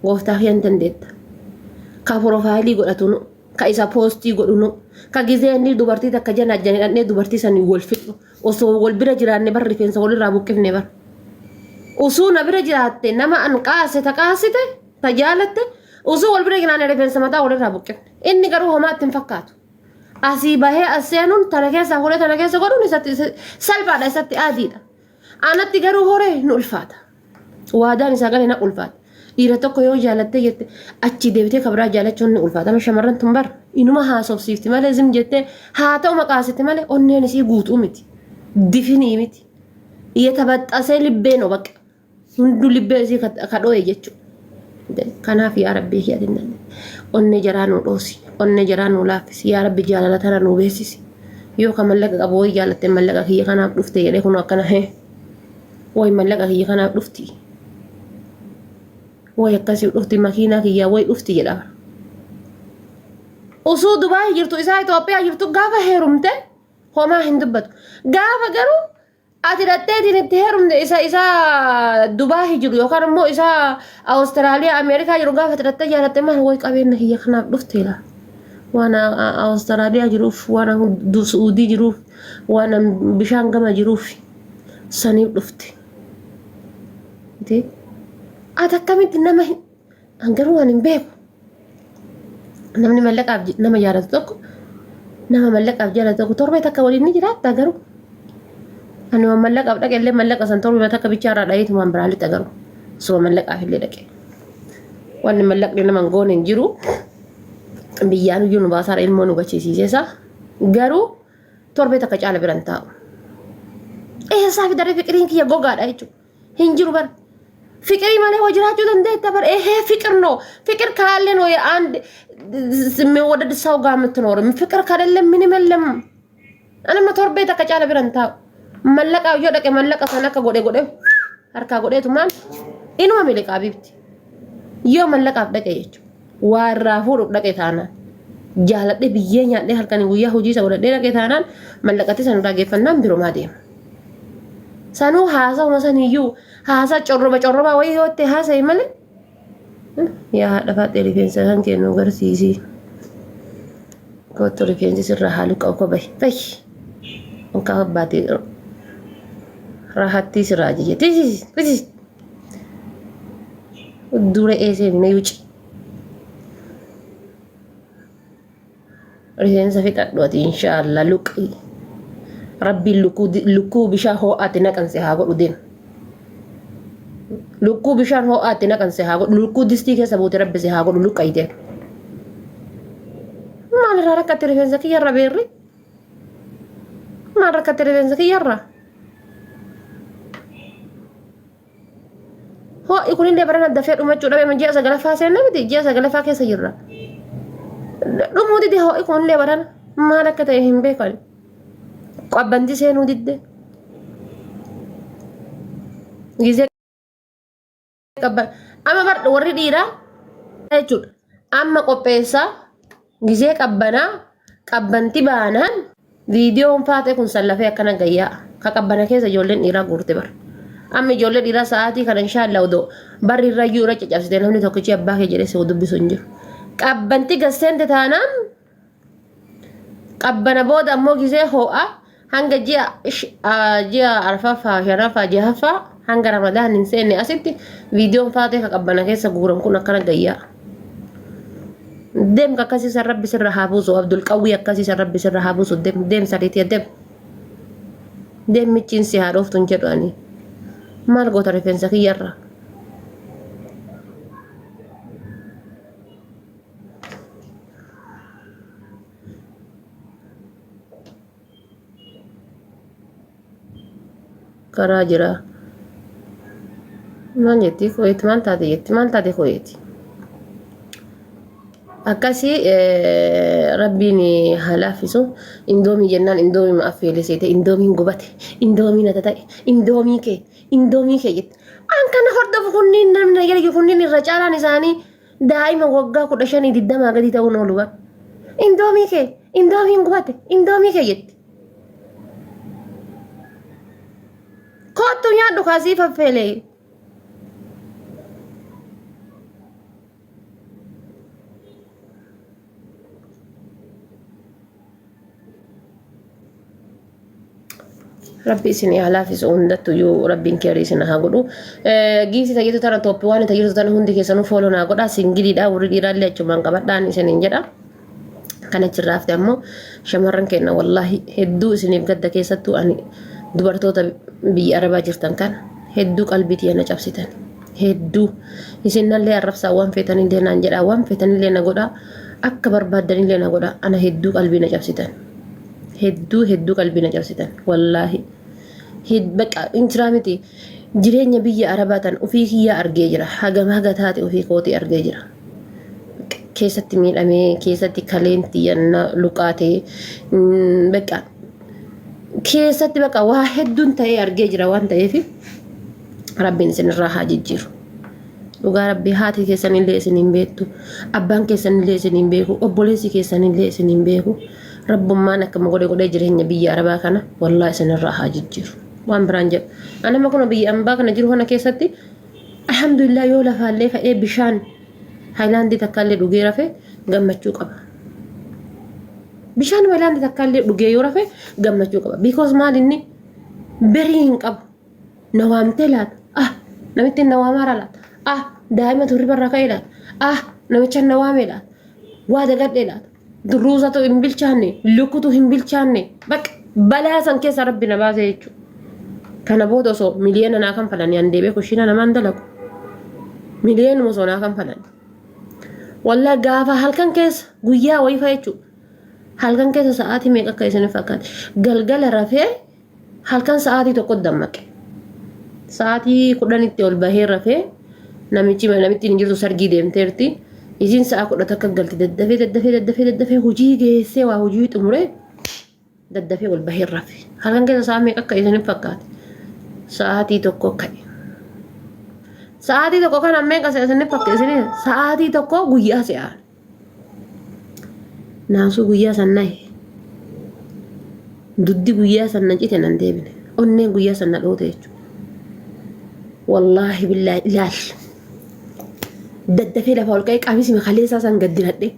gooftaa fi dandeetta ka profaayilii godhatu ka isa poostii godhu ka gizee inni dubartii takka jana janidhannee dubartii sanii wal fixu osoo wal bira jiraanne bar rifeensa walirraa buqqifne bar osoo na bira jiraatte nama an qaase ta qaasite ta jaalatte osoo wal bira jiraanne rifeensa mataa walirraa buqqifne inni garuu homaatti hin fakkaatu asii bahee aseenuun tana keessa hore tana keessa godhuun isatti salphaadha isatti aadiidha anatti garuu hore nu ulfaata waadaan isaa galee na ulfaata dhiira tokko yoo jaalatte jette achi deebitee kabraa jaalachuun ni ulfaatama shamarran tun bar inuma haasofsiifti malee zim jettee haa ta'u maqaasite malee onneen isii guutuu miti difinii miti yetabaxxasee libbee no baqa hundu libbee isii kadhoo'e jechuudha kanaaf yaa rabbii yaadinnan onne jaraa nu dhoosi onne jaraa nu laaffisi yaa rabbi jaalala tana nu beesisi yoo ka mallaqa qabu way jaalatte mallaqa kiyya kanaaf dhufte jedhee kun akkana hee way mallaqa kiyya kanaaf dhufti way akkasii dhufti makiinaa kiyyaa way dhufti jedha osoo Dubaay jirtu isaa Itoophiyaa jirtu gaafa heerumte homaa hin dubbatu gaafa garuu ati dhatteetiin itti heerumte isa Dubaay jiru yookaan immoo isa Awustiraaliyaa Ameerikaa jiru gaafa dhattee jaalatte maal way qabeenya kiyya kanaaf dhufte la waan Awustiraaliyaa jiruuf waan Suudii jiruuf waan bishaan gama jiruuf saniif dhufte ati akkamitti nama garuu waan hin beeku namni mallaqaaf nama jaalatu tokko nama mallaqaaf jaalatu tokko torbee takka waliin ni jiraatta garuu ani waan mallaqaaf dhaqe illee mallaqa san torbee takka bichaarraa dhayeetumaan biraalitti garuu suma mallaqaaf illee dhaqe wanni mallaqni nama hin goone hin jiru biyyaan iyyuu nu baasaadha ilmoo nu gachiisiiseesa garuu torbee takka caala biran taa'u eessaa fi daree fiqiriin kiyya gogaadha jechuudha hin jiru bara fikri malee wajiraachuu dandeetta bar fikir no fikir kaalle no አንድ ወደ ሰው ጋር የምትኖር ፍቅር ካደለ ምን የለም انا መቶርቤ ተከጫለ ብረንታ መለቃ ይወደቀ መለቃ ሰነከ ጎዴ ጎዴ አርካ ጎዴቱ ማን ኢንማ መለቃ ቢብቲ ዮ መለቃ ደቀየች ዋራፉ ደቀታና ጃለደ ብየኛ ደ halkan guyyaa hojii isa wala deqetaana መለቃቲ ሰኑዳ ገፈናም ቢሮ ማዴም sanu haasa masaniyyuu haasa corroba way yotte haasa imale ya dafa rifeensa kan kennu garsiisi kotto rifeensi sirra halu ko bay onka baati rahatti siraji tisi dure ese ne yuci rifeensa fitadoti inshallah luqi rabbi luku bishaan ho'aatti naqanse haa godhu deem lukkuu bishaan ho'aatti naqanse haa godhu lukkuu distii keessa buute rabbise haa godhu luqqayte maal irraa rakkatti rifeensa kiyyarra beerri maal rakkatti rifeensa kiyyarra ho'i kunillee barana dafee dhumachuu dhabe ji'a sagalaffaa seenna miti ji'a sagalaffaa keessa jirra dhumuu didi ho'i kunillee barana maal akka ta'e hin beekan qabbanti seenuu didde gizee qabban amma bar warri dhiiraa jechuudha amma qopheessa gizee qabbanaa qabbanti baanaan viidiyoon faate kun sallafee akkana gayyaa ka qabbana keessa ijoolleen dhiiraa guurte bar amma ijoollee dhiiraa sa'aatii kana inshaallaa odoo barri irra iyyuu irra caccabsite namni tokkichi abbaa kee jedhee si dubbisu hin jiru qabbanti gasseente taanaan qabbana booda ammoo gizee ho'aa hanga ji'a arfaffaa shanaffaa jahaffaa hanga ramadaan hin seenne asitti viidiyoon faatee ka qabbana keessa guuran kun akkana gayyaa deem akkasii san rabbi sirra haa buusu abdul qawwii akkasii san rabbi sirra haa buusu deem sariitii deem michiin si haa dhooftu hin jedhu ani maal goota rifeensa kiyyarra karaa jira maal jetti koyeeti maal taate koyeeti akkasii rabbiin halaafisu indoomii jennaan indoomii affeelesete indoomiin gubate indoomii nata ta'e indoomii kee jette an kana hordofu kunniin namni yeroo kunniin irra caalaan isaanii daa'ima waggaa 15-20 gadi ta'uun oolu ba indoomiin gubate indoomii kee jette kottu nyaadhu kaasii faffeelee ربي سني على في سون دتو يو ربي كيري سنا هاغدو جيسي تاجيتو ترى توبي وان تاجيتو ترى هوندي كيسانو فولو ناغدا سينجلي دا ورغي رالي چمان قبدان سنين جدا كانت جراف دمو شمرن كنا والله هدو سني بقد كيستو اني دبرتوتا بي عربا جرتن كان هدو قلبيتي انا جابسيتن هدو يسنا اللي عرف سوان فتن دينا نجدا وان فتن اللي نغدا اكبر بدن اللي نغدا انا هدو قلبي نجابسيتن هدو قلبي نجابسيتن والله هد بقى انترامتي جيرينيا بي عرباتن وفي هي ارجيجرا حاجه ما غتاتي وفي قوتي ارجيجرا كيستي ميل امي كيستي كالينتي ان لوقاتي بقى كيستي بقى واحد دون تاي ارجيجرا وان تاي في ربي نسن الراحه جيجير وغا ربي هاتي كيسن اللي سنين بيتو ابان كيسن اللي سنين بيكو اوبوليسي كيسن اللي سنين بيكو رب ما نك ما غودي جيرينيا بي عربا كان والله سن الراحه جيجير وان برانجر انا ما كنا بي امبا كنا جيرو هنا كيستي الحمد لله يولا فالي فاي بشان هايلاندي تكالي دوغي رافي غمچو قبا بشان هايلاندي تكالي دوغي يورافي غمچو قبا بيكوز مالني برين قب نوام تلات نمت نوامارالات دائما توري بركايلات نمت نواميلات وادا غدلات دروزاتو امبلچاني لوكوتو امبلچاني بك بلاسن كيس ربنا بازيچو كان بودو سو مليون انا كان فلان يندبي كوشينا نماندلكو مليون مزونا كان فلان والله غافا halkan kees guyyaa way faaychu halkan kees sa'aati meeqa kaysani fakkaat galgala rafee halkan sa'aati tokko dammaqe sa'aati 10 itti ol bahee rafee namitti hin jirtu sargii deemteerti isin sa'a 10 takka galti daddafee hojii geessee waa hojii xumure daddafee ol bahee rafee halkan kees sa'a meeqa kaysani fakkaat sa'aati tokko ka'e sa'aati tokko kan ammee qaseesanii fakkeessanii sa'aati tokko guyyaa se'aan naasu guyyaa sannae duddi guyyaa sanna cite nan deebine onneen guyyaa sanna dhoote jechuudha wallaahi billaahi ilaal daddafee lafa ol qa'ee qaamisime kaleessaa san gaddinadhe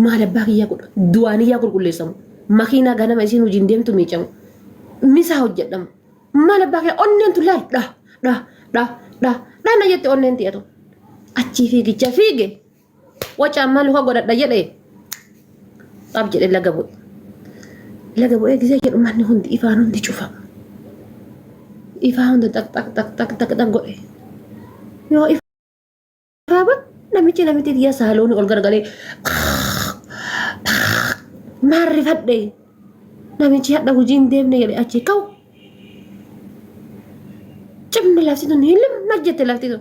maal abbaa kiyyaa godha duwaaniyyaa qulqulleessamu makiinaa ganama isiin hojiin deemtu miicamu misaa hojjedhamu maal abbaa kiyyaa onneen tu laal Dana jette onnen tiyatu achi fiigicha fiige wacha ammal ko godadha jedhe qab jedhe laga bu'e gisee jedhu manni hundi ifaan hundi cufa ifaan hundi tak godhe yoo ifaaba namichi diya saalooni ol gargalee maarri fadhe namichi hadha hojiin deemne jedhe achi ka'u cimmi laftitu niilim najjette laftitu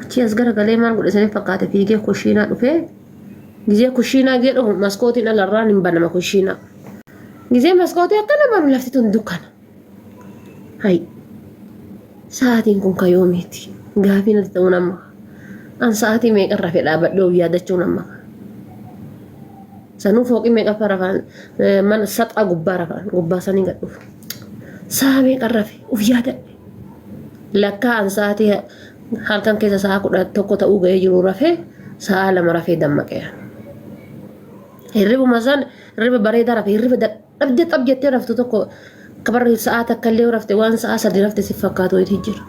achi as garagalee maal godhe sanii fakkaate fiigee kushiinaa dhufee gizee kushiinaa gee dhufu maskootiin alarraan hin banama kushiinaa gizee maskootii akkana banu laftitu dukkana hay sa'aatiin kun kayoomiiti gaafii natti ta'uu nama an sa'aatii meeqa rafee dhaabadhee of yaadachuu nama sanuu fooqii meeqa rafaan mana saxaa gubbaa rafaan gubbaa sanii gad dhufu sa'a meeqa rafee of yaadadhe lakka an sa'aatii halkan keessa sa'a 11 ta'uu ga'ee jiru rafee sa'a 2 rafee dammaqee hirribu masan hirriba bareedaa rafee hirriba dadhabdee xabjettee raftu tokko kabarri sa'a takkallee rafte waan sa'a 3 rafte si fakkaatu itti jira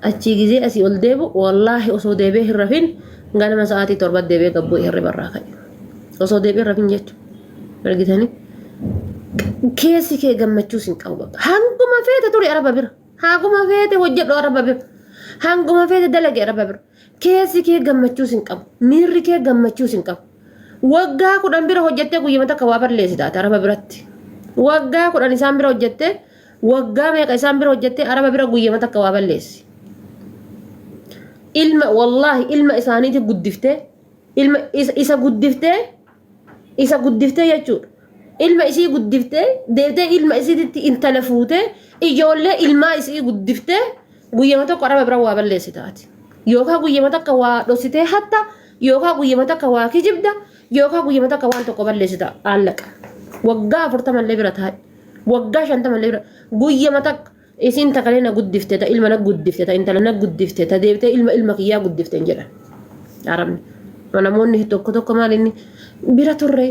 achi gizee asii ol deebu wallaahi osoo deebee hin rafin ganama sa'aatii 7 deebee gabboo hirriba irraa ka'e osoo deebee hin rafin jechuudha argitanii keessi kee gammachuu sin qabu hanguma feete ture araba bira hanguma feete hojjedhu araba bira hanguma feete dalage araba bira keessi kee gammachuu sin qabu miirri kee gammachuu sin qabu waggaa 10 bira hojjettee guyyaa takka waa balleessita araba biratti waggaa 10 isaan bira hojjettee waggaa meeqa isaan bira hojjettee araba bira guyyaa takka waa balleessi ilma wallahi ilma isaaniiti guddiftee ilma isa guddiftee jechuudha ilma isii guddiftee deebitee ilma isiitti intala fuutee ijoollee ilmaa isii guddiftee guyyaa tokko araba bira waa balleessitaati yookaan guyyaa takka waa dhositee hatta yookaan guyyaa takka waa kijibda yookaan guyyaa takka waan tokko balleessita allaqa waggaa 40 illee bira taa'e waggaa 50 illee bira guyyaa takka isin takalee na guddiftee ta ilma na guddiftee ta intala na guddiftee ta deebitee ilma kiyyaa guddiftee jedhan arabni namoonni tokko maal inni bira turre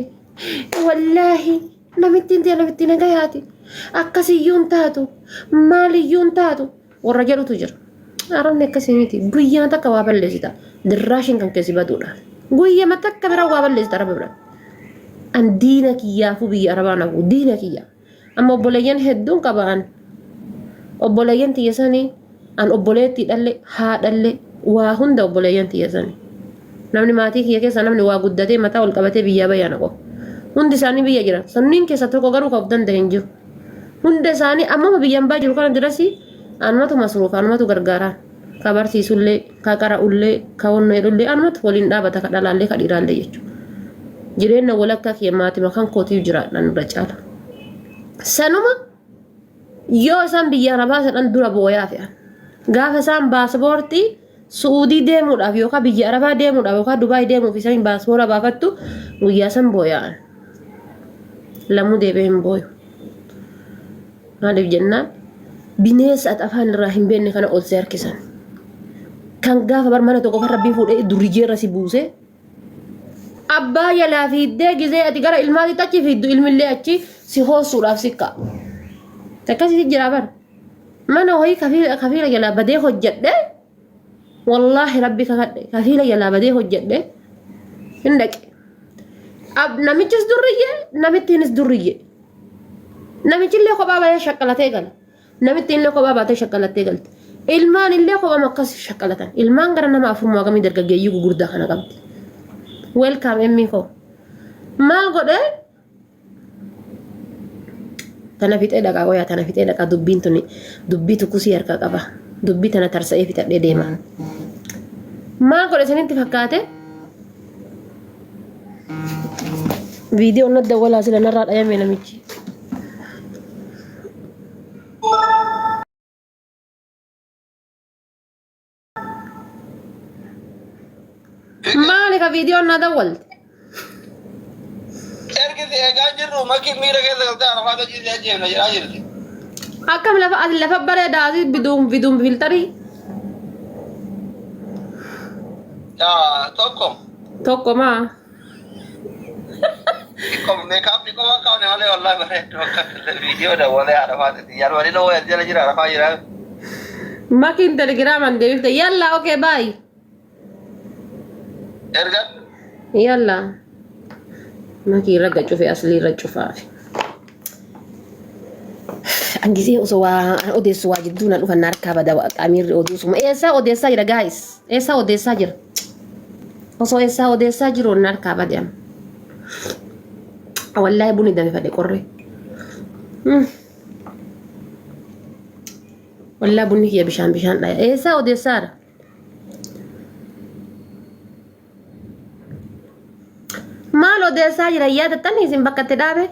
wallahi namitti nagayaati akkasiyyuun taatu maaliyyuun taatu warra jedhutu jira. Arabni akkasii miti guyyaa takka waa balleessita dirraashin kan keessi baduudha. Guyyaa takka bira waa balleessita araba bira. An diina kiyyaafu biyya arabaa nafu diina kiyya. Amma obboleeyyan hedduun qabaan obboleeyyan tiyyasanii an obboleetti dhalle haa dhalle waa hunda obboleeyyan tiyyasanii. Namni maatii kiyya keessa namni waa guddatee mataa ol qabatee biyyaa bayyana qofa. Hundi isaanii biyya jira. Sanniin keessa tokko garuu ka of danda'e hin jiru. Hunda isaanii amma biyyaan baa jiru kana dirasi anumatu masruufa anumatu gargaara. Ka barsiisullee ka qara'ullee ka wonneedhullee anumatu waliin dhaabata ka dhalaallee ka dhiiraallee jechuudha. Jireenya walakkaa kiyya maatii makaan kootiif jiraadhaan irra caala. Sanuma yoo isaan biyya arabaa sadhan dura booyaa fe'an. Gaafa isaan baaspoortii Suudii deemuudhaaf yookaan biyya arabaa deemuudhaaf yookaan Dubaay deemuuf isaan baaspoora baafattu guyyaa san booya'an. Lamuu deebee hin booyu. Maaliif jennaan bineensa afaan irraa hin beekne kana ol si harkisan. Kan gaafa barmana tokko kan rabbiin fuudhee durrijee irra si buusee abbaa jalaa fiiddee gizee ati gara ilmaatitti achi fiiddu ilmillee achi si hoosuudhaaf sikka. Akkasii jira bar. Mana ho'i kafiila jalaa badee hojjedhe wallaahi rabbi kakadhe kafiila jalaa badee hojjedhe hin dhaqe. Namichis durriyyee namittiinis durriyyee. Namichillee kophaa baay'ee shaqqalatee gala. Namittiinillee kophaa baatee shaqqalattee galte. Ilmaan illee kophaa akkas shaqqalatan. Ilmaan gara nama afurmaa gamii dargaggeeyyii gurguddaa kana qabdi. Welcome emmi ko. Maal godhe? Tana fixee dhaqaa qoyaa tana fixee dhaqaa dubbiin tuni dubbii tukkusii harka qaba. Dubbii tana tarsa'ee fixadhee deema. Maal godhe isinitti fakkaate? Viidiyoo na dawwalaa sila narraa dhayame namichi. Maali ka viidiyoo na dawwalte? Ergi egaa jirru makiin miira keessa galtee arafaata jiisee ajjeefna jiraa jirti. Akkam lafa bareedaa asii biduun filtarii? Tokko maa? Meekaap dhiqoo waan kaa'u malee wallaahi bareedu akka viidiyoo dawwalee arafaatatti yaadu waliin hoo jala jira arafaa jiraa. Makiin telegiraaman deebifte yalla okee baayi. Erga? Yalla. Makii raga cufee asli irra cufaafi. Angisee osoo waa odeessu waa jidduu na dhufan harkaa bada qaamiirri odeessuma. Eessaa odeessaa jira guys? Eessaa odeessaa jira? Osoo eessaa odeessaa jiru na harkaa badeem. Wallaahi buni dame fadhe qorre. Wallaahi bunni kiyya bishaan dhaya. Eessaa odeessaadha? Maal odeessaa jira yaadattanii isin bakka itti dhaabe?